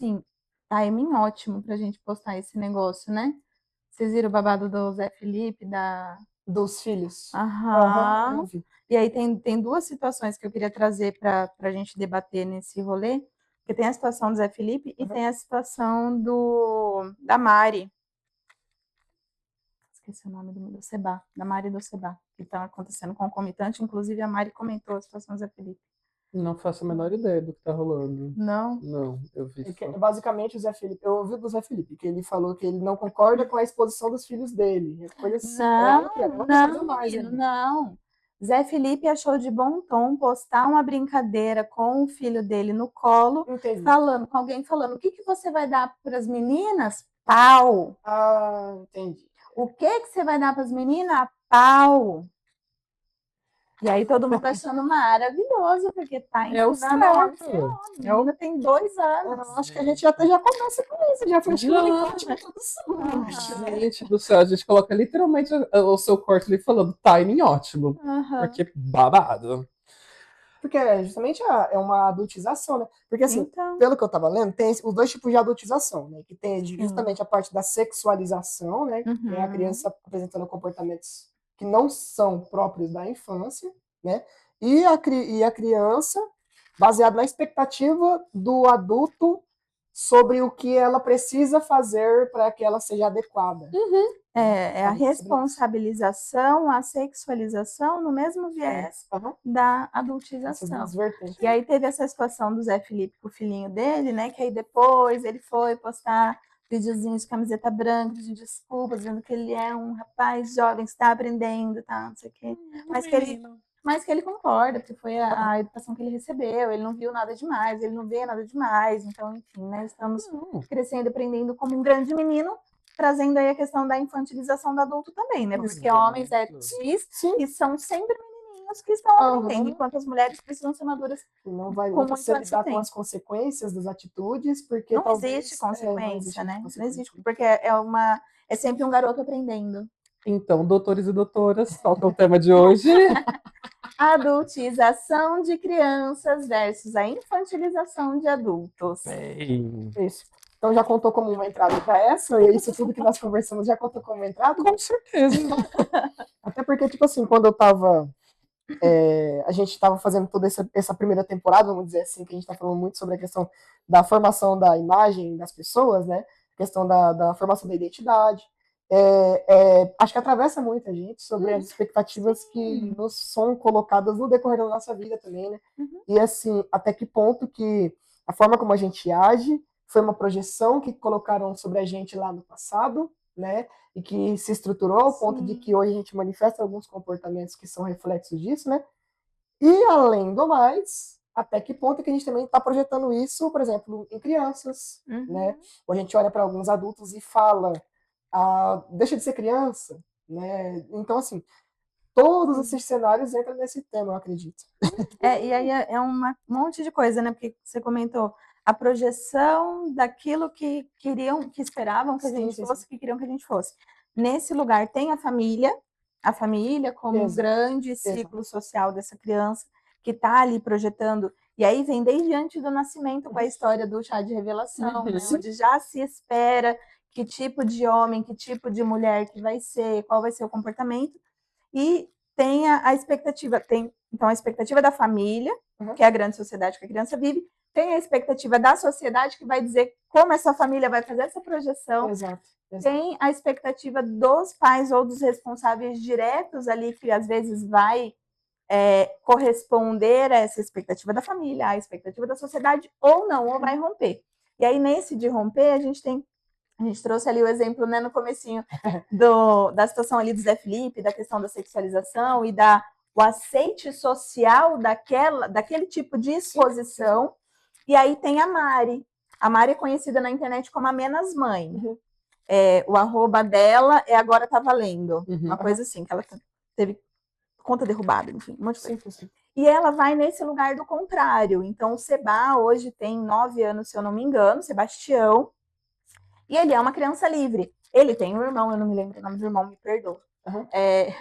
Sim, timing ótimo pra gente postar esse negócio, né? Vocês viram o babado do Zé Felipe, da... Dos filhos. Aham, eu Aham. vi. E aí tem duas situações que eu queria trazer para a gente debater nesse rolê, porque tem a situação do Zé Felipe e Aham. tem a situação da Mari. Esqueci o nome do Seba, da Mari e do Seba, que estão acontecendo concomitante. Inclusive, a Mari comentou a situação do Zé Felipe. Não faço a menor ideia do que tá rolando. Não? Não, eu vi só. Basicamente, o Zé Felipe, eu ouvi do Zé Felipe, que ele falou que ele não concorda com a exposição dos filhos dele. É outra coisa Não, mais menino, ainda. não. Zé Felipe achou de bom tom postar uma brincadeira com o filho dele no colo, Entendi. falando com alguém falando: o que que você vai dar para as meninas? Pau. Ah, entendi. O que que você vai dar para as meninas? Pau. E aí todo mundo achando maravilhoso, porque tá É o ensinando a homem certo. ser homem. A menina tem 2 anos. Eu acho que a gente até já começa com isso, já foi acho que uma Não, ótima introdução. Eu acho. gente do céu, a gente coloca literalmente o seu corte ali falando timing ótimo. Aham. Porque babado. Porque justamente é uma adultização, né? Porque assim, Então, pelo que eu tava lendo, tem os dois tipos de adultização, né? Que tem sim. justamente a parte da sexualização, né? Que é a Uhum. criança apresentando comportamentos que não são próprios da infância, né? E a criança baseado na expectativa do adulto sobre o que ela precisa fazer para que ela seja adequada. É a Sabe sobre isso? responsabilização, a sexualização no mesmo Sim. viés Aham. da Essas duas adultização. vertentes. E aí teve essa situação do Zé Felipe com o filhinho dele, né? Que aí depois ele foi postar videozinhos de camiseta branca, de desculpas, dizendo que ele é um rapaz jovem, está aprendendo, tá, não sei o quê. Mas que ele concorda, porque foi a educação que ele recebeu, ele não viu nada demais, ele não vê nada demais. Então, enfim, né? Estamos Não, crescendo, aprendendo como um grande menino, trazendo aí a questão da infantilização do adulto também, né? Porque homens héteros cis Sim. e são sempre menininhos que estão aprendendo, Aham. enquanto as mulheres precisam ser maduras E não vai com nunca muito se antes do lidar com tempo. as consequências das atitudes, porque Não existe talvez não consequência, existe né? Não consequência. existe, porque é sempre um garoto aprendendo. então, doutores e doutoras, qual que é o tema de hoje? Adultização de crianças versus a infantilização de adultos. Bem, Isso. Então já contou como uma entrada para essa, e isso tudo que nós conversamos já contou como uma entrada? com certeza. Até porque, tipo assim, quando eu tava. A gente estava fazendo toda essa primeira temporada, vamos dizer assim, que a gente está falando muito sobre a questão da formação da imagem das pessoas, né? A questão da formação da identidade. Acho que atravessa muita gente sobre as expectativas que nos são colocadas no decorrer da nossa vida também, né? Uhum. E assim, até que ponto que a forma como a gente age foi uma projeção que colocaram sobre a gente lá no passado, né? E que se estruturou ao ponto de que hoje a gente manifesta alguns comportamentos que são reflexos disso, né? E além do mais, até que ponto que a gente também está projetando isso, por exemplo, em crianças, né? Ou a gente olha para alguns adultos e fala, deixa de ser criança, né? Então, assim, todos esses cenários entram nesse tema, eu acredito. E aí é um monte de coisa, né? Porque você comentou a projeção daquilo que queriam, que esperavam que a gente fosse, que queriam que a gente fosse. Nesse lugar tem a família como um Exato, grande exato. ciclo social dessa criança que está ali projetando. E aí vem desde antes do nascimento com a história do chá de revelação, né? Onde já se espera que tipo de homem, que tipo de mulher que vai ser, qual vai ser o comportamento. E tem a expectativa, tem então a expectativa da família, que é a grande sociedade que a criança vive, tem a expectativa da sociedade que vai dizer como essa família vai fazer essa projeção, Exato. tem a expectativa dos pais ou dos responsáveis diretos ali, que às vezes vai corresponder a essa expectativa da família, a expectativa da sociedade, ou não, ou vai romper. E aí, nesse de romper, a gente trouxe ali o exemplo, né, no comecinho da situação ali do Zé Felipe, da questão da sexualização e o aceite social daquele tipo de exposição. E aí tem a Mari. A Mari é conhecida na internet como a Menos Mãe. O arroba dela Agora Tá Valendo. Uma coisa assim, que ela teve conta derrubada, enfim, um monte de coisa. Sim. E ela vai nesse lugar do contrário. Então, o Seba hoje tem 9 anos, se eu não me engano, Sebastião, e ele é uma criança livre. Ele tem um irmão, eu não me lembro o nome do irmão, me perdoa.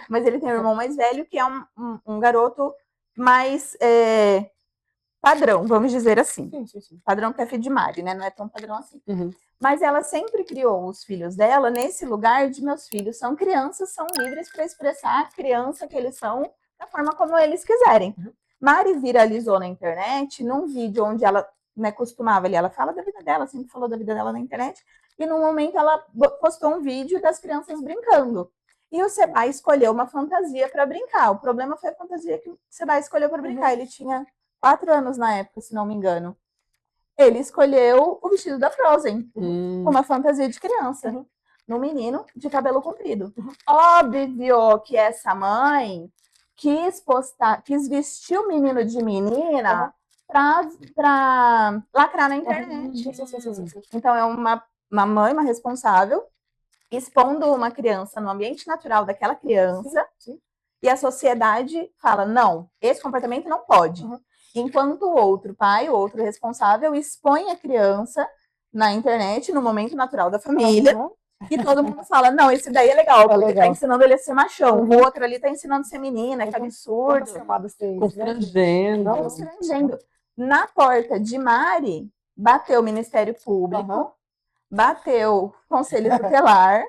Mas ele tem um irmão mais velho, que é um garoto mais padrão, vamos dizer assim. Sim. Padrão que é filho de Mari, né? Não é tão padrão assim. Uhum. Mas ela sempre criou os filhos dela nesse lugar de meus filhos são crianças, são livres para expressar a criança que eles são da forma como eles quiserem. Mari viralizou na internet num vídeo onde ela, né, costumava ali, ela fala da vida dela, sempre falou da vida dela na internet, e num momento ela postou um vídeo das crianças brincando. E o Seba escolheu uma fantasia para brincar. O problema foi a fantasia que o Seba escolheu para brincar. Ele tinha 4 anos na época, se não me engano. Ele escolheu o vestido da Frozen, uma fantasia de criança, no menino de cabelo comprido. Óbvio que essa mãe quis vestir o menino de menina pra lacrar na internet. Então é uma mãe, uma responsável, expondo uma criança no ambiente natural daquela criança, e a sociedade fala, não, esse comportamento não pode. Enquanto o outro pai, o outro responsável, expõe a criança na internet, no momento natural da família, e todo mundo fala, não, esse daí é legal, porque tá ensinando ele a ser machão, o outro ali tá ensinando a ser menina, que absurdo. Constrangendo. Na porta de Mari, bateu o Ministério Público, bateu o Conselho Tutelar,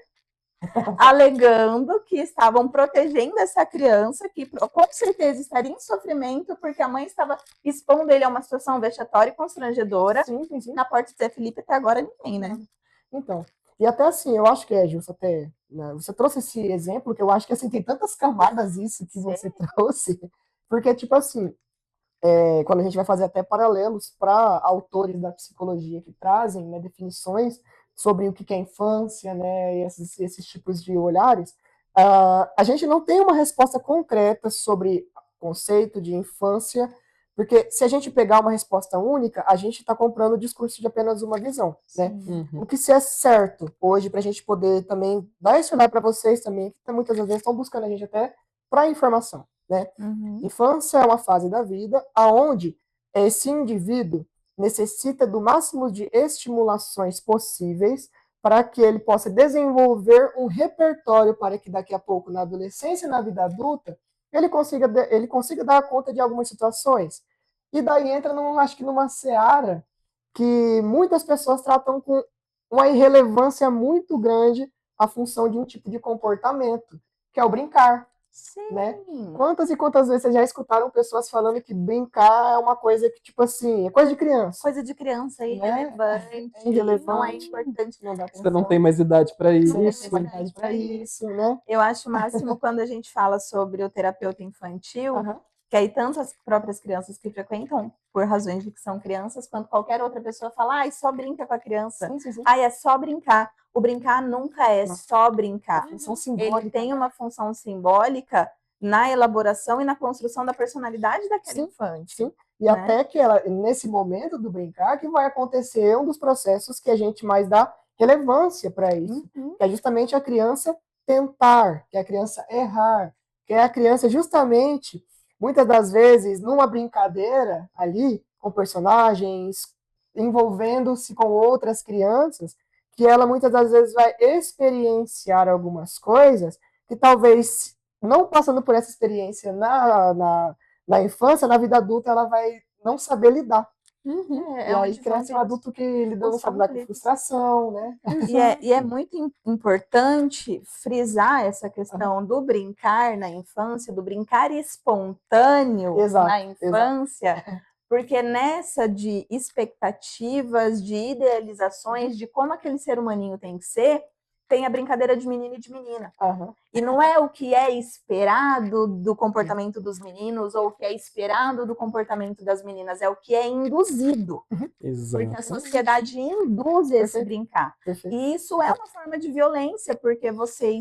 alegando que estavam protegendo essa criança, que com certeza estaria em sofrimento, porque a mãe estava expondo ele a uma situação vexatória e constrangedora. Na porta de Zé Felipe até agora ninguém, né? Então, e até assim, eu acho que é justo até, né, você trouxe esse exemplo, que eu acho que assim, tem tantas camadas isso que você trouxe, porque tipo assim, quando a gente vai fazer até paralelos para autores da psicologia que trazem, né, definições sobre o que é infância, né, e esses tipos de olhares, a gente não tem uma resposta concreta sobre o conceito de infância, porque se a gente pegar uma resposta única, a gente está comprando o discurso de apenas uma visão, né? O que se é certo hoje, para a gente poder também dar esse olhar para vocês também, que muitas vezes estão buscando a gente até para informação, né? Infância é uma fase da vida onde esse indivíduo necessita do máximo de estimulações possíveis para que ele possa desenvolver um repertório para que daqui a pouco, na adolescência e na vida adulta, ele consiga dar conta de algumas situações. E daí entra, acho que numa seara que muitas pessoas tratam com uma irrelevância muito grande a função de um tipo de comportamento, que é o brincar. Né? Quantas e quantas vezes vocês já escutaram pessoas falando que brincar é uma coisa que, tipo assim, é coisa de criança. Coisa de criança, irrelevante. Não é importante. Você não tem mais idade para isso. Né? Eu acho o máximo quando a gente fala sobre o terapeuta infantil, que aí tanto as próprias crianças que frequentam por razões de que são crianças, quanto qualquer outra pessoa fala, só brinca com a criança. É só brincar. O brincar nunca é só brincar. Ele tem uma função simbólica na elaboração e na construção da personalidade daquele infante. E até que nesse momento do brincar que vai acontecer um dos processos que a gente mais dá relevância para isso, que é justamente a criança tentar, que é a criança errar, que é a criança justamente, muitas das vezes, numa brincadeira ali, com personagens, envolvendo-se com outras crianças, que ela muitas das vezes vai experienciar algumas coisas que talvez, não passando por essa experiência na infância, na vida adulta, ela vai não saber lidar. E aí cresce um adulto que não sabe lidar com frustração, né? E é muito importante frisar essa questão do brincar na infância, do brincar espontâneo na infância, porque nessa de expectativas, de idealizações, de como aquele ser humaninho tem que ser, tem a brincadeira de menino e de menina. E não é o que é esperado do comportamento dos meninos ou o que é esperado do comportamento das meninas, é o que é induzido. Porque a sociedade induz esse brincar. E isso é uma forma de violência, porque você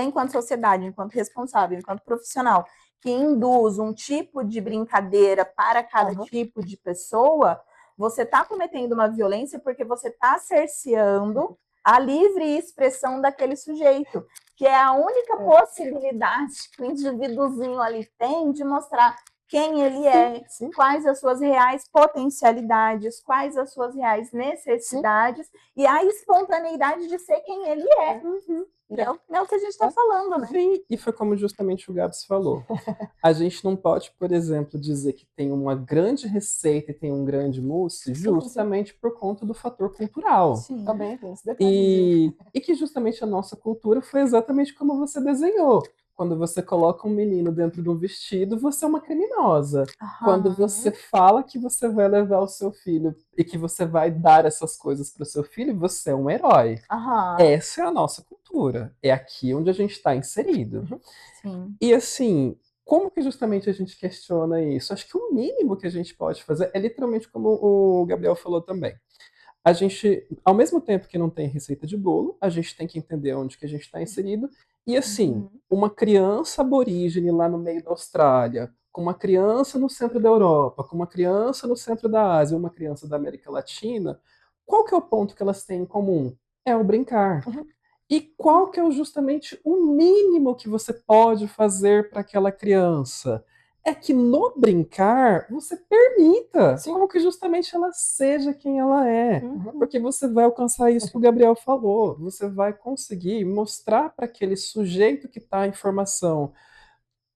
enquanto sociedade, enquanto responsável, enquanto profissional, que induz um tipo de brincadeira para cada tipo de pessoa, você está cometendo uma violência porque você está cerceando a livre expressão daquele sujeito, que é a única possibilidade que o indivíduozinho ali tem de mostrar quem ele é, Sim. quais as suas reais potencialidades, quais as suas reais necessidades e a espontaneidade de ser quem ele é. É o que a gente está falando, né? Sim, e foi como justamente o Gabs falou. A gente não pode, por exemplo, dizer que tem uma grande receita e tem um grande mousse justamente por conta do fator cultural. Sim. Também tem esse detalhe. E que justamente a nossa cultura foi exatamente como você desenhou. Quando você coloca um menino dentro de um vestido, você é uma criminosa. Quando você fala que você vai levar o seu filho e que você vai dar essas coisas para o seu filho, você é um herói. Essa é a nossa cultura. É aqui onde a gente está inserido. Sim. E assim, como que justamente a gente questiona isso? Acho que o mínimo que a gente pode fazer é literalmente como o Gabriel falou também. A gente, ao mesmo tempo que não tem receita de bolo, a gente tem que entender onde que a gente está inserido. E assim, uma criança aborígene lá no meio da Austrália, com uma criança no centro da Europa, com uma criança no centro da Ásia, uma criança da América Latina, qual que é o ponto que elas têm em comum? É o brincar. E qual que é justamente o mínimo que você pode fazer para aquela criança? É que no brincar você permita com que justamente ela seja quem ela é. Porque você vai alcançar isso que o Gabriel falou. Você vai conseguir mostrar para aquele sujeito que está em formação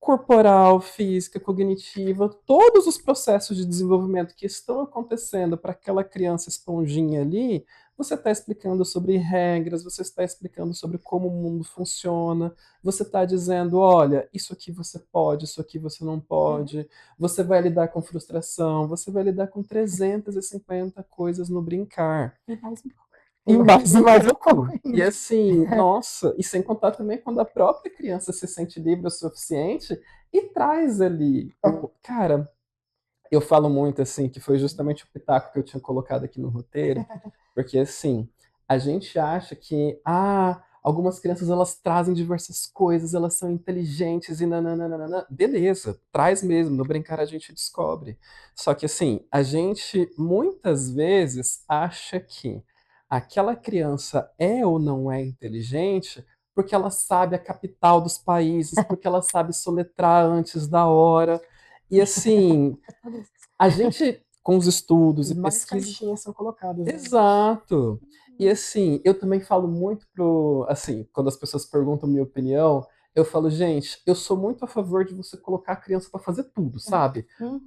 corporal, física, cognitiva, todos os processos de desenvolvimento que estão acontecendo para aquela criança esponjinha ali, você está explicando sobre regras, você está explicando sobre como o mundo funciona, você está dizendo, olha, isso aqui você pode, isso aqui você não pode, você vai lidar com frustração, você vai lidar com 350 coisas no brincar. E mais um pouco. E assim, nossa, e sem contar também quando a própria criança se sente livre o suficiente e traz ali. Cara, eu falo muito assim, que foi justamente o pitaco que eu tinha colocado aqui no roteiro, porque assim, a gente acha que, algumas crianças elas trazem diversas coisas, elas são inteligentes e nananana. Beleza, traz mesmo, no brincar a gente descobre. Só que assim, a gente muitas vezes acha que aquela criança é ou não é inteligente porque ela sabe a capital dos países, porque ela sabe soletrar antes da hora. E assim, a gente, com os estudos e Mais pesquisas. caixinhas são colocadas. Né? Exato. E assim, eu também falo muito assim, quando as pessoas perguntam minha opinião, eu falo, gente, eu sou muito a favor de você colocar a criança para fazer tudo, sabe?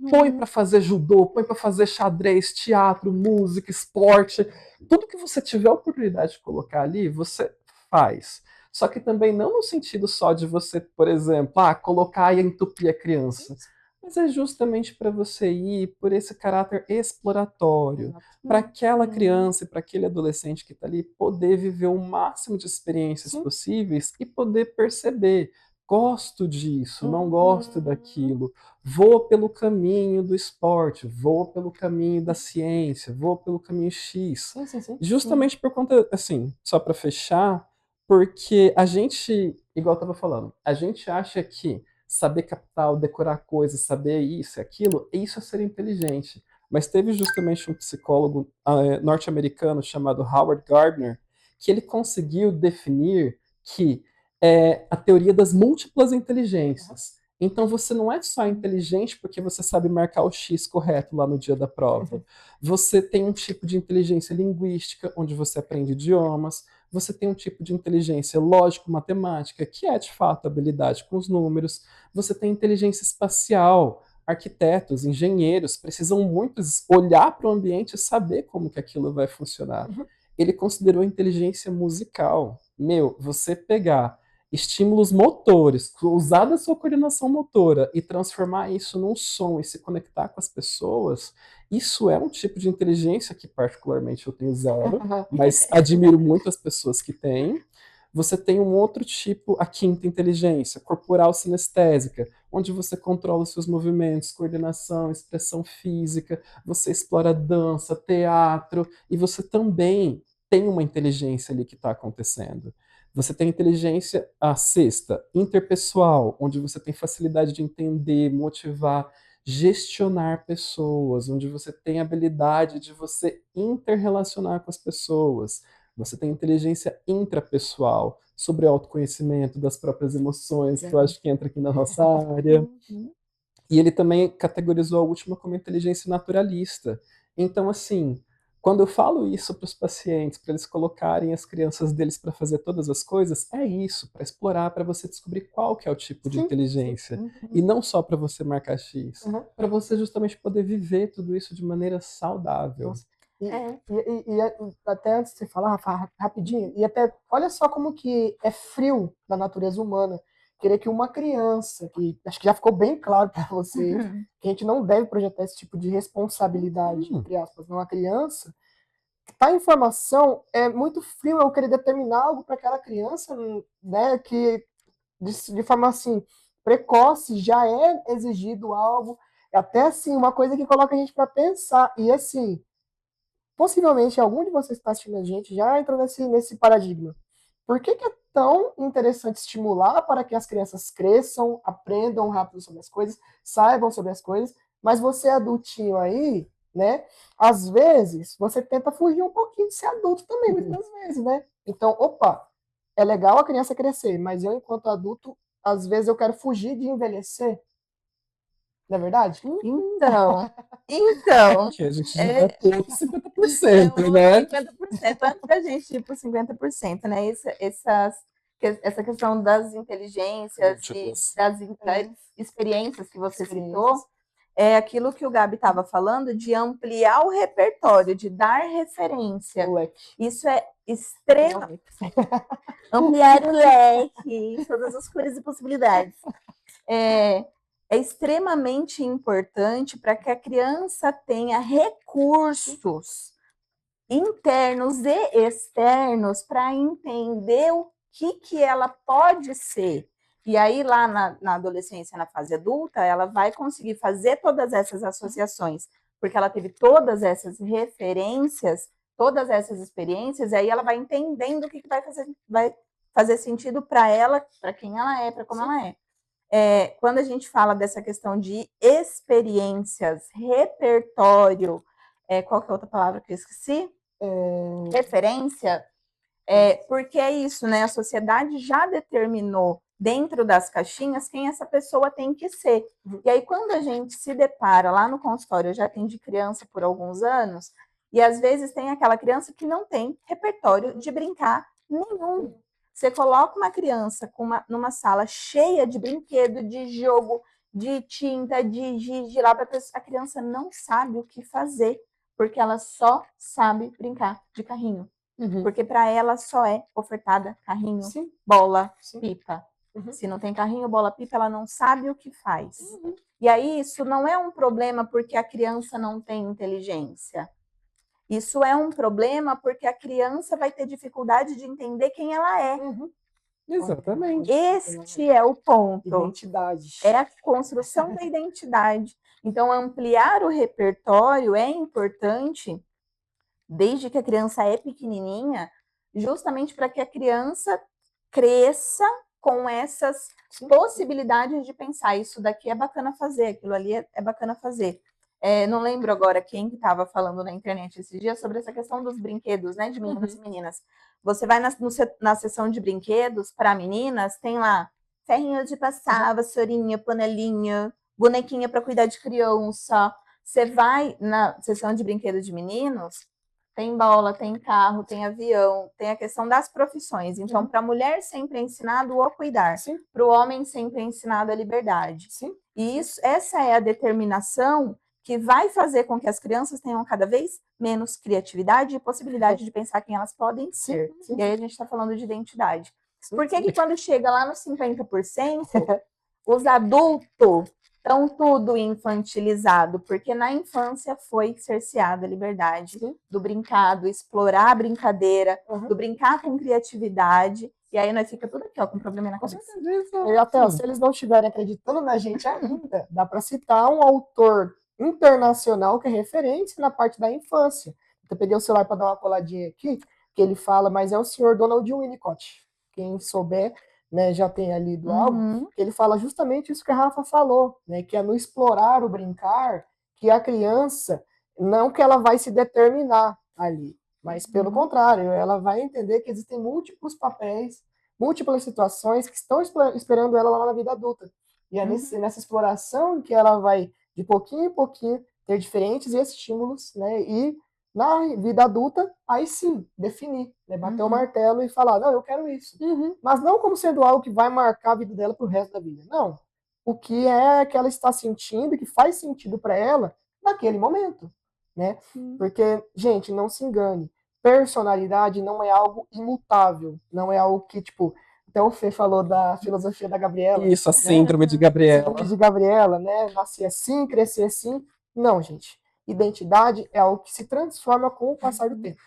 Põe para fazer judô, põe para fazer xadrez, teatro, música, esporte, tudo que você tiver a oportunidade de colocar ali, você faz. Só que também não no sentido só de você, por exemplo, colocar e entupir a criança. Mas é justamente para você ir por esse caráter exploratório, para aquela criança e para aquele adolescente que está ali poder viver o máximo de experiências possíveis e poder perceber. Gosto disso, não gosto daquilo. Vou pelo caminho do esporte, vou pelo caminho da ciência, vou pelo caminho X. Justamente por conta, assim, só para fechar, porque a gente, igual eu estava falando, a gente acha que saber capital, decorar coisas, saber isso e aquilo, isso é ser inteligente. Mas teve justamente um psicólogo norte-americano chamado Howard Gardner que ele conseguiu definir que a teoria das múltiplas inteligências. Então você não é só inteligente porque você sabe marcar o X correto lá no dia da prova. Você tem um tipo de inteligência linguística, onde você aprende idiomas. Você tem um tipo de inteligência lógico-matemática, que é de fato a habilidade com os números. Você tem inteligência espacial. Arquitetos, engenheiros precisam muito olhar para o ambiente e saber como que aquilo vai funcionar. Ele considerou inteligência musical. Você pegar estímulos motores, usar da sua coordenação motora e transformar isso num som e se conectar com as pessoas, isso é um tipo de inteligência que particularmente eu tenho zero, mas admiro muito as pessoas que têm. Você tem um outro tipo, a quinta inteligência, corporal sinestésica, onde você controla os seus movimentos, coordenação, expressão física, você explora dança, teatro, e você também tem uma inteligência ali que está acontecendo. Você tem inteligência, a sexta, interpessoal, onde você tem facilidade de entender, motivar, gestionar pessoas, onde você tem habilidade de você interrelacionar com as pessoas. Você tem inteligência intrapessoal, sobre autoconhecimento das próprias emoções, que eu acho que entra aqui na nossa área. E ele também categorizou a última como inteligência naturalista. Então, assim, quando eu falo isso para os pacientes, para eles colocarem as crianças deles para fazer todas as coisas, é isso, para explorar, para você descobrir qual que é o tipo de Sim, inteligência. Uhum. E não só para você marcar X, Uhum. para você justamente poder viver tudo isso de maneira saudável. Nossa. E, É. até antes de você falar, Rafa, rapidinho, e até olha só como que é frio da natureza humana querer que uma criança, que acho que já ficou bem claro para você, Uhum. que a gente não deve projetar esse tipo de responsabilidade, entre aspas, numa criança, a informação é muito frio eu querer determinar algo para aquela criança, né, que de forma assim precoce já é exigido algo, até assim uma coisa que coloca a gente para pensar e assim possivelmente algum de vocês que está assistindo a gente já entrou nesse paradigma. Por que é tão interessante estimular para que as crianças cresçam, aprendam rápido sobre as coisas, saibam sobre as coisas, mas você adultinho aí, né? Às vezes você tenta fugir um pouquinho de ser adulto também, muitas vezes, né? Então, opa, é legal a criança crescer, mas eu, enquanto adulto, às vezes eu quero fugir de envelhecer, não é verdade? Então, Que a gente já é, vai ter é 50%, os né? 50%, antes da gente ir para os 50%, né? Essa questão das inteligências e Múltiplas. das experiências que você Experiências. citou, é aquilo que o Gabi estava falando de ampliar o repertório, de dar referência. O leque. Isso é extremo. Ampliar o leque, todas as cores e possibilidades. É extremamente importante para que a criança tenha recursos internos e externos para entender o que ela pode ser. E aí, lá na adolescência, na fase adulta, ela vai conseguir fazer todas essas associações, porque ela teve todas essas referências, todas essas experiências, e aí ela vai entendendo o que vai fazer sentido para ela, para quem ela é, para como ela é. Quando a gente fala dessa questão de experiências, repertório, qual que é a outra palavra que eu esqueci? Referência, porque é isso, né? A sociedade já determinou dentro das caixinhas quem essa pessoa tem que ser. E aí, quando a gente se depara lá no consultório, eu já atendi criança por alguns anos, e às vezes tem aquela criança que não tem repertório de brincar nenhum. Você coloca uma criança numa sala cheia de brinquedo, de jogo, de tinta, de giz, de lá, a criança não sabe o que fazer, porque ela só sabe brincar de carrinho. Porque para ela só é ofertada carrinho, Sim. bola, Sim. pipa. Se não tem carrinho, bola, pipa, ela não sabe o que faz. E aí isso não é um problema porque a criança não tem inteligência. Isso é um problema porque a criança vai ter dificuldade de entender quem ela é. Exatamente. Este é o ponto. Identidade. É a construção da identidade. Então, ampliar o repertório é importante desde que a criança é pequenininha, justamente para que a criança cresça com essas possibilidades de pensar, isso daqui é bacana fazer, aquilo ali é bacana fazer. Não lembro agora quem estava falando na internet esses dias sobre essa questão dos brinquedos, né, de meninos e meninas. Você vai na sessão de brinquedos para meninas, tem lá ferrinho de passar, vassourinha, panelinha, bonequinha para cuidar de criança. Você vai na sessão de brinquedos de meninos, tem bola, tem carro, tem avião, tem a questão das profissões. Então, para a mulher sempre é ensinado o cuidar, para o homem sempre é ensinado a liberdade. E essa é a determinação que vai fazer com que as crianças tenham cada vez menos criatividade e possibilidade de pensar quem elas podem ser. E aí a gente está falando de identidade. Por que quando chega lá nos 50%, os adultos estão tudo infantilizado? Porque na infância foi cerceada a liberdade do brincar, do explorar a brincadeira, do brincar com criatividade. E aí nós fica tudo aqui, ó, com problema na cabeça. E até, se eles não estiverem acreditando na gente ainda, dá para citar um autor internacional que é referência na parte da infância. Eu peguei o celular para dar uma coladinha aqui, que ele fala, mas é o senhor Donald Winnicott. Quem souber, né, já tem ali do álbum, que ele fala justamente isso que a Rafa falou, né, que é no explorar o brincar, que a criança, não que ela vai se determinar ali, mas pelo contrário, ela vai entender que existem múltiplos papéis, múltiplas situações que estão esperando ela lá na vida adulta. E é nessa exploração que ela vai, de pouquinho em pouquinho, ter diferentes estímulos, né? E na vida adulta, aí sim, definir, né? Bater o martelo e falar, não, eu quero isso. Mas não como sendo algo que vai marcar a vida dela pro resto da vida. Não. O que é que ela está sentindo, que faz sentido para ela naquele momento, né? Porque, gente, não se engane, personalidade não é algo imutável, não é algo que, tipo, até o Fê falou da filosofia da Gabriela. Isso, a síndrome de Gabriela. Síndrome de Gabriela, né? Nascer assim, crescer assim. Não, gente. Identidade é algo que se transforma com o passar do tempo.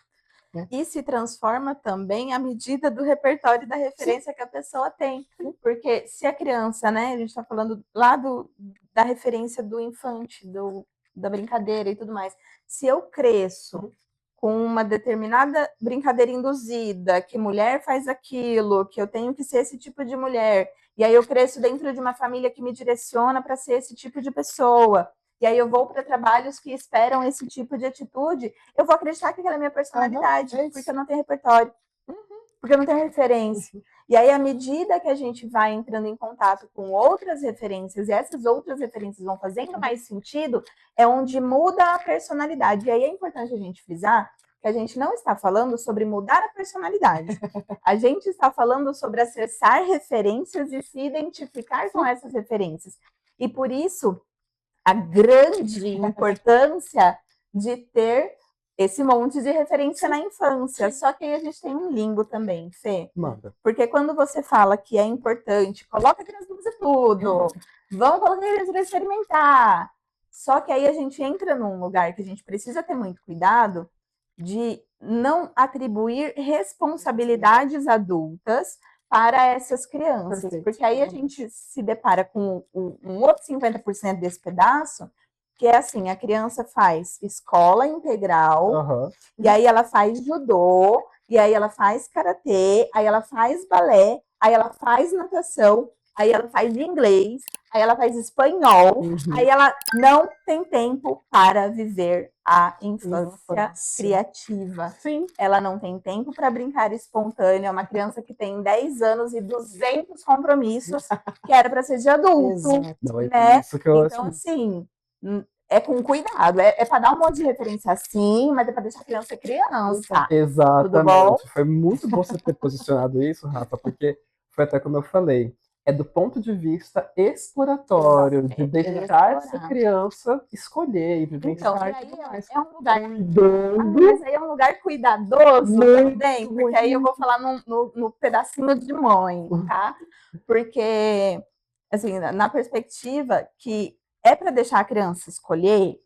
Né? E se transforma também à medida do repertório da referência que a pessoa tem. Porque se a criança, né, a gente está falando lá da referência do infante, da brincadeira e tudo mais. Se eu cresço com uma determinada brincadeira induzida, que mulher faz aquilo, que eu tenho que ser esse tipo de mulher, e aí eu cresço dentro de uma família que me direciona para ser esse tipo de pessoa, e aí eu vou para trabalhos que esperam esse tipo de atitude, eu vou acreditar que aquela é a minha personalidade, porque eu não tenho repertório, porque eu não tenho referência. E aí, à medida que a gente vai entrando em contato com outras referências, e essas outras referências vão fazendo mais sentido, é onde muda a personalidade. E aí é importante a gente frisar que a gente não está falando sobre mudar a personalidade. A gente está falando sobre acessar referências e se identificar com essas referências. E por isso, a grande importância de ter esse monte de referência na infância. Só que aí a gente tem um limbo também, Fê. Manda. Porque quando você fala que é importante, coloca a criança para fazer tudo, vamos colocar a criança para experimentar. Só que aí a gente entra num lugar que a gente precisa ter muito cuidado de não atribuir responsabilidades adultas para essas crianças. Perfeito. Porque aí a gente se depara com um outro 50% desse pedaço, que é assim, a criança faz escola integral, e aí ela faz judô, e aí ela faz karatê, aí ela faz balé, aí ela faz natação, aí ela faz inglês, aí ela faz espanhol, aí ela não tem tempo para viver a infância criativa. Sim. Ela não tem tempo para brincar espontâneo, é uma criança que tem 10 anos e 200 compromissos, que era para ser de adulto. Exato. Né? Isso que eu então, assim, é com cuidado. É para dar um monte de referência assim, mas é para deixar a criança criança. Exatamente. Tudo bom? Foi muito bom você ter posicionado isso, Rafa, porque foi até como eu falei. É do ponto de vista exploratório, de deixar essa criança escolher e vivenciar. Então, e aí é um lugar mas aí é um lugar cuidadoso também, porque aí eu vou falar no pedacinho de mãe, tá? Porque, assim, na perspectiva que é para deixar a criança escolher,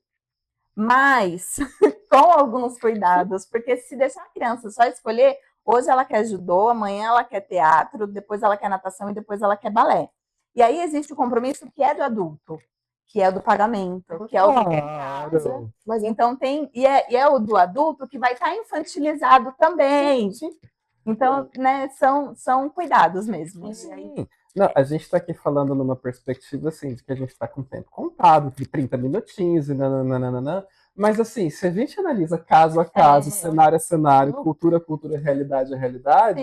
mas com alguns cuidados, porque se deixar a criança só escolher, hoje ela quer judô, amanhã ela quer teatro, depois ela quer natação e depois ela quer balé. E aí existe o compromisso que é do adulto, que é do pagamento, que é o que mas então tem e é o do adulto que vai estar infantilizado também. Sim. Então, né, são cuidados mesmo. Sim. Não, a gente está aqui falando numa perspectiva assim, de que a gente está com tempo contado, de 30 minutinhos e nananana. Mas assim, se a gente analisa caso a caso, cenário a cenário, cultura a cultura, realidade a realidade,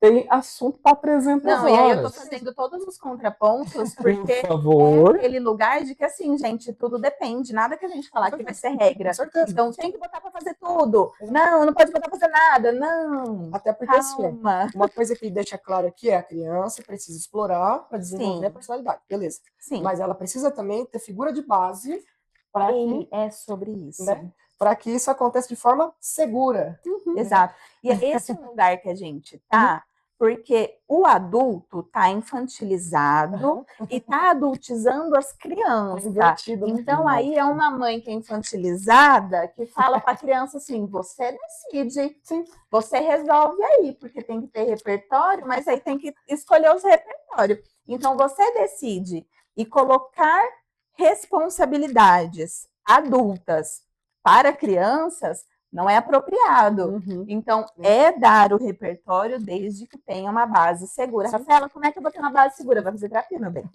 tem assunto para apresentar. Não, e aí eu tô fazendo todos os contrapontos, porque por favor. É aquele lugar de que assim, gente, tudo depende, nada que a gente falar que vai ser regra. Então tem que botar para fazer tudo. Não pode botar para fazer nada, não. Até porque assim, uma coisa que deixa claro aqui é a criança precisa explorar para desenvolver a personalidade, beleza. Sim. Mas ela precisa também ter figura de base para que é sobre isso, né? Para que isso aconteça de forma segura. Exato. E é esse lugar que a gente tá, porque o adulto tá infantilizado e tá adultizando as crianças. Então aí é uma mãe que é infantilizada que fala para a criança assim: você decide, você resolve aí, porque tem que ter repertório, mas aí tem que escolher os repertórios. Então você decide e colocar responsabilidades adultas para crianças não é apropriado. Então, é dar o repertório desde que tenha uma base segura. Rafaela, como é que eu vou ter uma base segura? Vai fazer terapia, meu bem.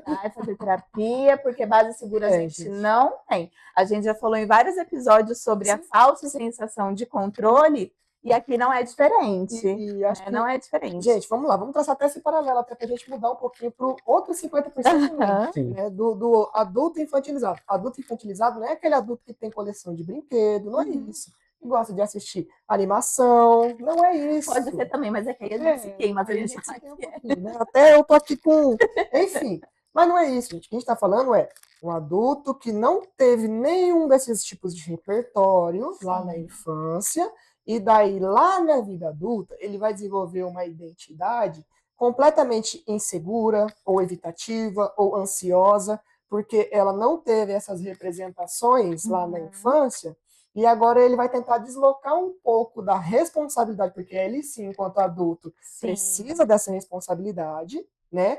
Vai fazer terapia, porque base segura a gente não tem. A gente já falou em vários episódios sobre a falsa sensação de controle, E aqui não é diferente. E acho que, não é diferente. gente, vamos lá, vamos traçar até esse paralelo, até pra gente mudar um pouquinho pro outro 50% também, né? Do adulto infantilizado. Adulto infantilizado não é aquele adulto que tem coleção de brinquedo, não é isso. Que gosta de assistir animação, não é isso. Pode ser também, mas é que aí a gente se queima, a gente sabe um pouquinho, né? Até eu tô aqui com... Enfim, mas não é isso, gente. O que a gente tá falando é um adulto que não teve nenhum desses tipos de repertório lá na infância, e daí lá na vida adulta ele vai desenvolver uma identidade completamente insegura, ou evitativa, ou ansiosa, porque ela não teve essas representações lá na infância, e agora ele vai tentar deslocar um pouco da responsabilidade, porque ele sim, enquanto adulto, precisa dessa responsabilidade, né?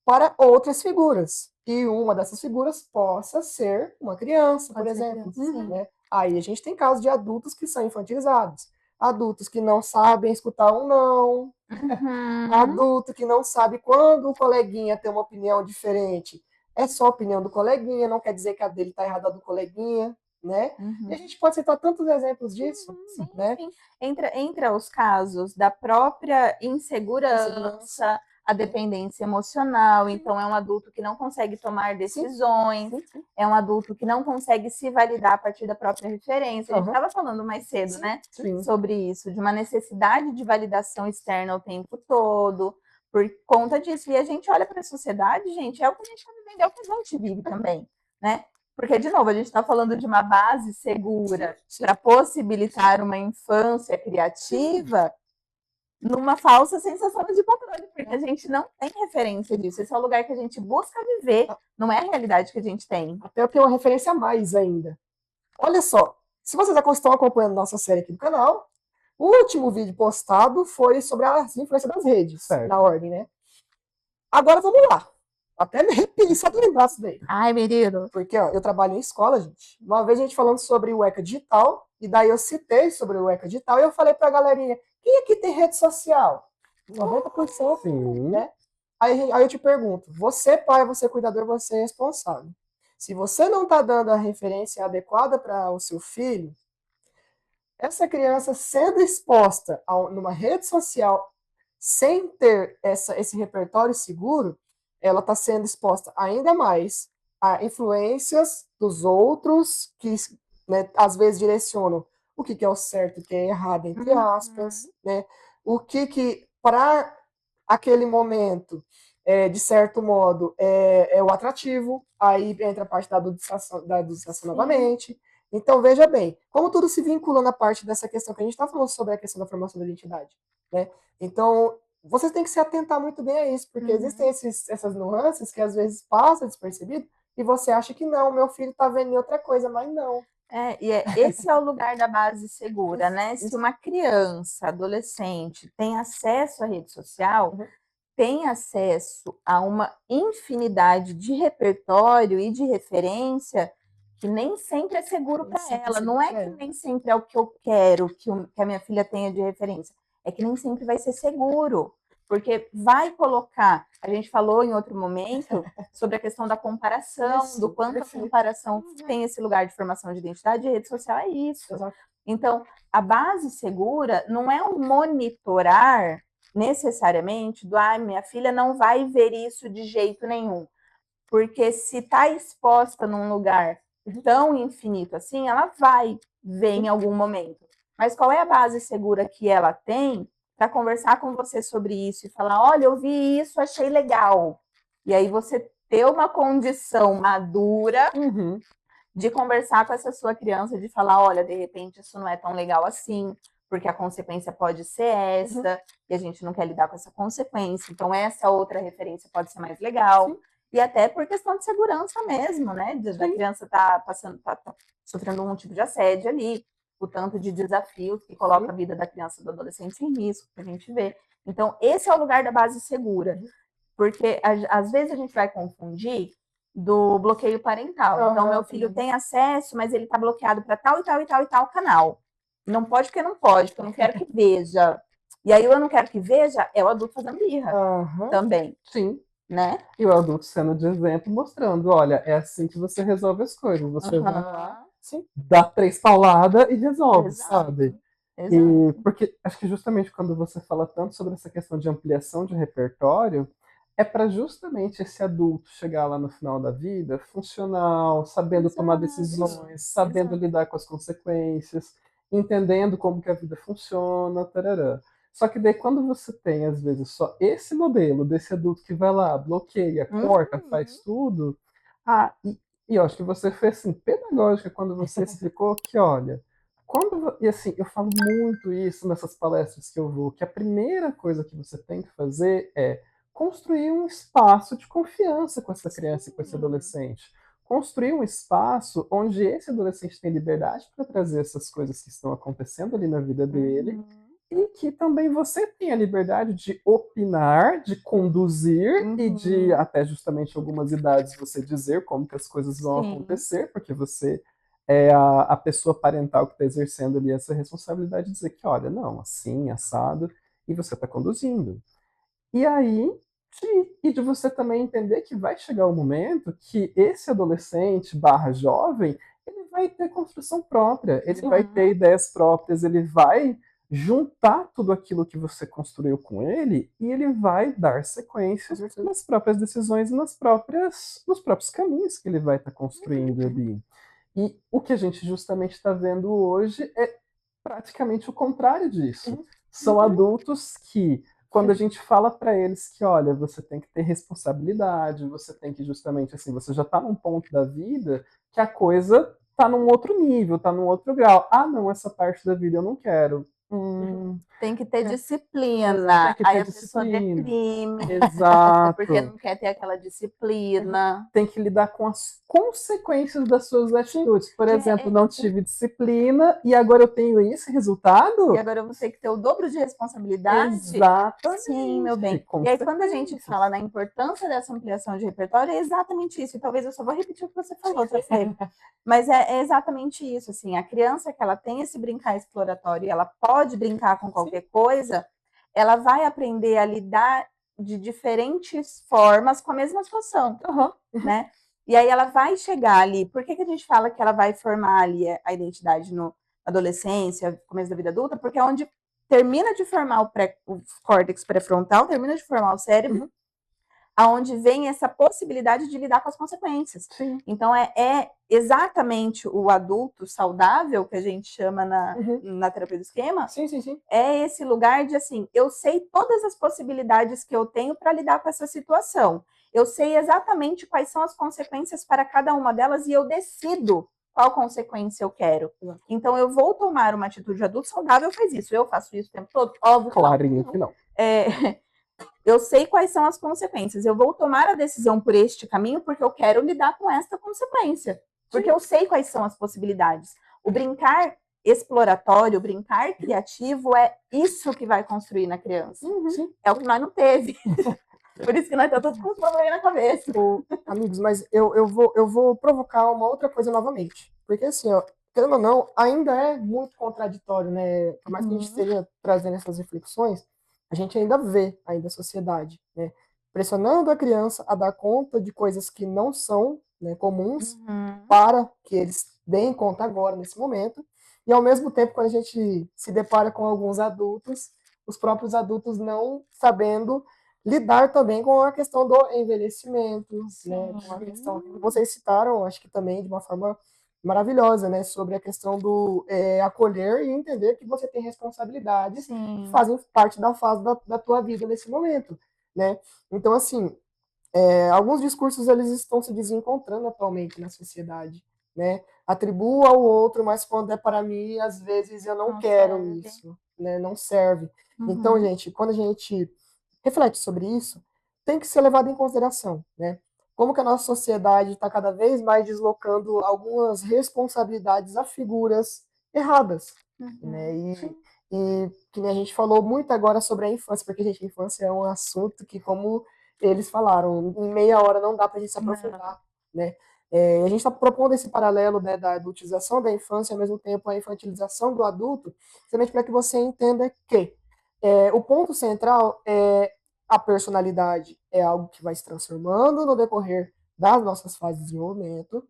Para outras figuras. E uma dessas figuras possa ser uma criança, por exemplo. Né? Aí a gente tem casos de adultos que são infantilizados. Adultos que não sabem escutar um não. Adulto que não sabe quando o coleguinha tem uma opinião diferente. É só a opinião do coleguinha, não quer dizer que a dele está errada do coleguinha. Né? E a gente pode citar tantos exemplos disso. Né? Sim. Entra os casos da própria insegurança, a dependência emocional, então é um adulto que não consegue tomar decisões, é um adulto que não consegue se validar a partir da própria referência. A gente estava falando mais cedo, né, sobre isso, de uma necessidade de validação externa o tempo todo, por conta disso. E a gente olha para a sociedade, gente, é o que a gente está vivendo, é o que a gente vive também, né? Porque, de novo, a gente está falando de uma base segura para possibilitar uma infância criativa, numa falsa sensação de controle, porque a gente não tem referência disso. Esse é o lugar que a gente busca viver, não é a realidade que a gente tem. Até eu tenho uma referência a mais ainda. Olha só, se vocês estão acompanhando nossa série aqui do canal, o último vídeo postado foi sobre as influências das redes, na ordem, né? Agora vamos lá. Até me arrepio só de lembrar isso daí. Ai, menino. Porque, ó, eu trabalho em escola, gente. Uma vez a gente falando sobre o ECA digital, e daí eu citei sobre o ECA digital, e eu falei pra galerinha, quem aqui tem rede social? 90%, né? Aí eu te pergunto, você pai, você cuidador, você é responsável. Se você não tá dando a referência adequada para o seu filho, essa criança sendo exposta numa rede social sem ter esse repertório seguro, ela está sendo exposta ainda mais a influências dos outros que, né, às vezes direcionam o que é o certo e o que é errado, entre aspas, né? O que para aquele momento, de certo modo, é o atrativo, aí entra a parte da adultização novamente. Então, veja bem, como tudo se vincula na parte dessa questão que a gente está falando sobre a questão da formação da identidade, né? Então, vocês têm que se atentar muito bem a isso, porque existem essas nuances que às vezes passam despercebido e você acha que não, meu filho está vendo outra coisa, mas não. Esse é o lugar da base segura, né? Se uma criança, adolescente, tem acesso à rede social, tem acesso a uma infinidade de repertório e de referência que nem sempre é seguro para ela. Não é que nem sempre é o que eu quero que a minha filha tenha de referência. É que nem sempre vai ser seguro. Porque vai colocar... A gente falou em outro momento sobre a questão da comparação, do quanto a comparação tem esse lugar de formação de identidade, e rede social é isso. Então, a base segura não é um monitorar necessariamente do minha filha não vai ver isso de jeito nenhum. Porque se está exposta num lugar tão infinito assim, ela vai ver em algum momento. Mas qual é a base segura que ela tem para conversar com você sobre isso e falar, olha, eu vi isso, achei legal. E aí você ter uma condição madura de conversar com essa sua criança, de falar, olha, de repente isso não é tão legal assim, porque a consequência pode ser essa, e a gente não quer lidar com essa consequência. Então, essa outra referência pode ser mais legal. E até por questão de segurança mesmo, né? Da criança tá sofrendo um tipo de assédio ali, o tanto de desafios que coloca a vida da criança e do adolescente em risco, que a gente vê. Então, esse é o lugar da base segura. Porque, às vezes, a gente vai confundir do bloqueio parental. Então, meu filho tem acesso, mas ele está bloqueado para tal e tal e tal e tal canal. Não pode porque não pode, porque eu não quero que veja. E aí eu não quero que veja, é o adulto fazendo birra também. Sim. Né? E o adulto sendo de exemplo, mostrando, olha, é assim que você resolve as coisas. Você vai lá, dá 3 pauladas e resolve, sabe? Exato. Porque acho que justamente quando você fala tanto sobre essa questão de ampliação de repertório, é para justamente esse adulto chegar lá no final da vida funcional, sabendo tomar Exato. decisões, sabendo Exato. lidar com as consequências, entendendo como que a vida funciona, tarará. Só que daí quando você tem, às vezes, só esse modelo desse adulto que vai lá, bloqueia, corta, faz Uhum. tudo, ah, e eu acho que você foi assim, pedagógica quando você explicou que, olha, e assim, eu falo muito isso nessas palestras que eu vou, que a primeira coisa que você tem que fazer é construir um espaço de confiança com essa criança e com esse Sim. adolescente. Construir um espaço onde esse adolescente tem liberdade para trazer essas coisas que estão acontecendo ali na vida dele Uhum. e que também você tem a liberdade de opinar, de conduzir e de, Uhum. até justamente algumas idades, você dizer como que as coisas vão Sim. acontecer, porque você é a pessoa parental que está exercendo ali essa responsabilidade de dizer que, olha, não, assim, assado, e você está conduzindo. E aí, de você também entender que vai chegar o momento que esse adolescente barra jovem, ele vai ter construção própria, ele vai ter Sim. ideias próprias, ele vai juntar tudo aquilo que você construiu com ele e ele vai dar Com sequência certeza. nas próprias decisões e nos próprios caminhos que ele vai estar construindo ali. E o que a gente justamente está vendo hoje é praticamente o contrário disso. Uhum. São Uhum. adultos que, quando a gente fala para eles que, olha, você tem que ter responsabilidade, você tem que justamente assim, você já está num ponto da vida que a coisa está num outro nível, está num outro grau. Ah, não, essa parte da vida eu não quero. Tem que ter Tem disciplina. que Aí ter a pessoa disciplina. deprime, porque Exato. não quer ter aquela disciplina. Tem que lidar com as consequências das suas Sim, atitudes. Por exemplo, É, não tive disciplina e agora eu tenho esse e resultado? agora eu vou ter que ter o dobro de responsabilidade? Sim, meu Exatamente. bem. E aí, quando a gente Consequências. fala na importância dessa ampliação de repertório, é exatamente isso. E talvez eu só vou repetir o que você falou, tá certo? Mas é exatamente isso, assim, a criança que ela tem esse brincar exploratório e ela pode brincar com sim. qualquer coisa, ela vai aprender a lidar de diferentes formas com a mesma situação, Aham. né? E aí ela vai chegar ali. Por que a gente fala que ela vai formar ali a identidade no adolescência, começo da vida adulta? Porque é onde termina de formar o córtex pré-frontal, termina de formar o cérebro, Uhum. aonde vem essa possibilidade de lidar com as consequências. Sim. Então, é exatamente o adulto saudável, que a gente chama Uhum. na terapia do esquema, Sim, sim, sim. é esse lugar de assim, eu sei todas as possibilidades que eu tenho para lidar com essa situação. Eu sei exatamente quais são as consequências para cada uma delas e eu decido qual consequência eu quero. Então, eu vou tomar uma atitude. O adulto saudável faz isso. Eu faço isso o tempo todo? Óbvio que não. Clarinho que não. Eu sei quais são as consequências. Eu vou tomar a decisão por este caminho porque eu quero lidar com esta consequência. Porque Sim. eu sei quais são as possibilidades. O brincar exploratório, o brincar criativo é isso que vai construir na criança. Sim. É o que nós não teve. Por isso que nós estamos todos com os problemas na cabeça. Amigos, mas eu vou provocar uma outra coisa novamente. Porque assim, ó, querendo ou não, ainda é muito contraditório, né? Por mais que a gente esteja trazendo essas reflexões, a gente ainda vê ainda a sociedade, né? Pressionando a criança a dar conta de coisas que não são, né, comuns para que eles deem conta agora, nesse momento. E ao mesmo tempo, quando a gente se depara com alguns adultos, os próprios adultos não sabendo lidar também com a questão do envelhecimento, né, com a questão que vocês citaram, acho que também de uma forma maravilhosa, né, sobre a questão do acolher e entender que você tem responsabilidades que Sim. fazem parte da fase da tua vida nesse momento, né? Então, assim, alguns discursos eles estão se desencontrando atualmente na sociedade, né? Atribuo ao outro, mas quando é para mim, às vezes eu não Não quero serve. isso, né? Não serve. Então, gente, quando a gente reflete sobre isso, tem que ser levado em consideração, né? Como que a nossa sociedade está cada vez mais deslocando algumas responsabilidades a figuras erradas, né? E que nem a gente falou muito agora sobre a infância, porque, gente, a infância é um assunto que, como eles falaram, em meia hora não dá para a gente se aprofundar, né? A gente está propondo esse paralelo, né, da adultização da infância, ao mesmo tempo a infantilização do adulto, justamente para que você entenda que o ponto central é a personalidade é algo que vai se transformando no decorrer das nossas fases de desenvolvimento,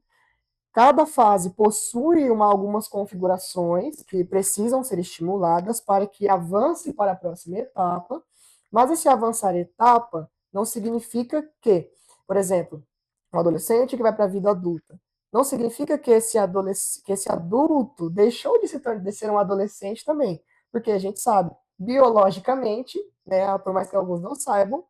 Cada fase possui algumas configurações que precisam ser estimuladas para que avance para a próxima etapa, mas esse avançar etapa não significa que, por exemplo, um adolescente que vai para a vida adulta, não significa que esse adulto deixou de ser um adolescente também, porque a gente sabe, biologicamente, né, por mais que alguns não saibam,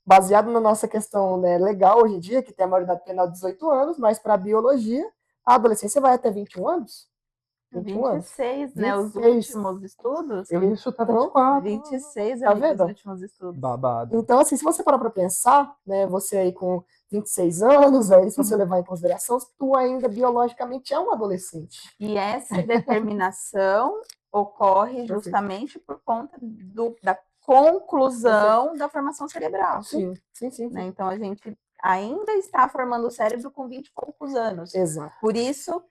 baseado na nossa questão, né, legal hoje em dia, que tem a maioridade penal de 18 anos, mas para a biologia, a adolescência vai até 21 anos. 21 26, né? 26. Os últimos estudos. Eu ia chutar Então, 24. 26 Tá ali, os vendo? últimos estudos. Babado. Então, assim, se você parar para pensar, né, você aí com 26 anos, aí, se você levar em consideração, tu ainda biologicamente é um adolescente. E essa determinação ocorre justamente por conta da conclusão da formação cerebral. Sim, sim, sim. Né? Então, a gente ainda está formando o cérebro com 20 e poucos anos. Exato. Por isso,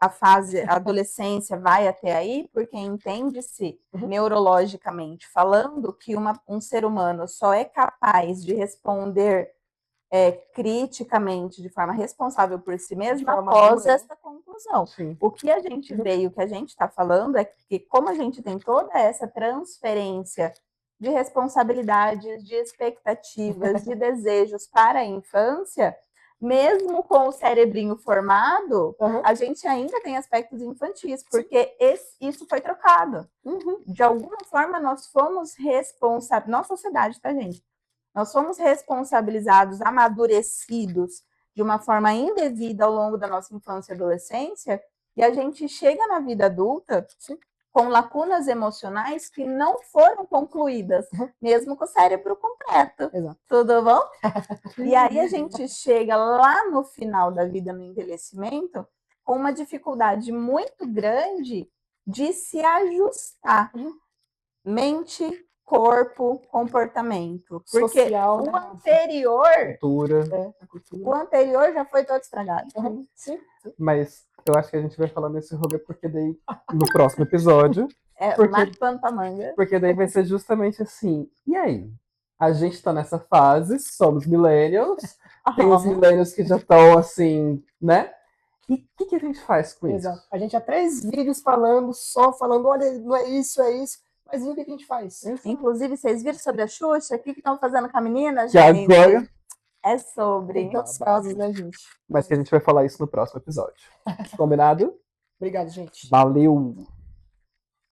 a adolescência vai até aí, porque entende-se neurologicamente falando que um ser humano só é capaz de responder criticamente, de forma responsável por si mesmo, após essa conclusão. Sim. O que a gente vê e o que a gente está falando é que, como a gente tem toda essa transferência de responsabilidades, de expectativas, de desejos para a infância, mesmo com o cerebrinho formado, a gente ainda tem aspectos infantis, porque isso foi trocado. De alguma forma, nós fomos responsáveis, nossa sociedade, tá, gente? Nós fomos responsabilizados, amadurecidos de uma forma indevida ao longo da nossa infância e adolescência, e a gente chega na vida adulta com lacunas emocionais que não foram concluídas, mesmo com o cérebro completo. Exato. Tudo bom? E aí a gente chega lá no final da vida, no envelhecimento, com uma dificuldade muito grande de se ajustar. Mente, corpo, comportamento. Porque social, o anterior, Cultura. o anterior já foi todo estragado. Sim. Mas eu acho que a gente vai falar nesse rolê porque daí, no próximo episódio, Mais pano pra manga. porque daí vai ser justamente assim, e aí? A gente tá nessa fase, somos millennials, tem os millennials que já estão assim, né? E o que a gente faz com isso? A gente há 3 vídeos falando, olha, não é isso, é isso. Mas e o que a gente faz? Inclusive, vocês viram sobre a Xuxa? O que estão fazendo com a menina, Que gente? agora... É sobre. Tem tantos casos, né, gente? Mas que a gente vai falar isso no próximo episódio. Combinado? Obrigado, gente. Valeu!